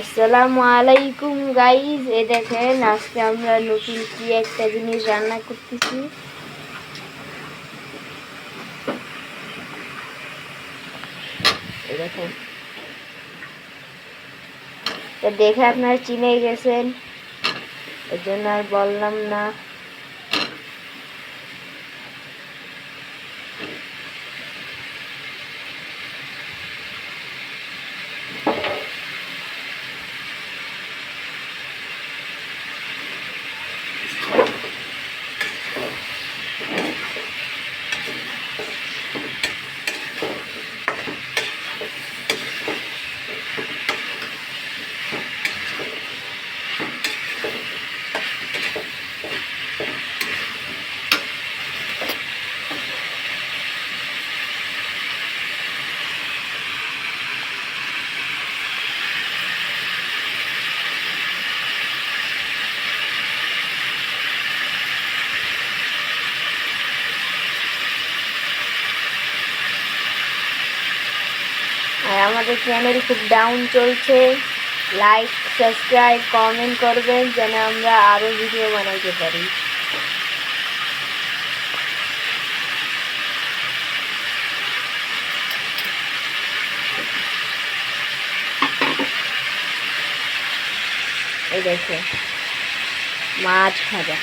আসসালামু আলাইকুম গাইজ, এ দেখেন আজকে আমরা নতুন কি একটা জিনিস রান্না করতেছি। দেখেন, তো দেখে আপনারা চিনে গেছেন, এর জন্য আর বললাম না। আর আমাদের চ্যানেল খুব ডাউন চলছে, লাইক সাবস্ক্রাইব কমেন্ট করবেন যেন আমরা আরো ভিডিও বানাইতে পারি। এই দেখে মাছ ভাজা।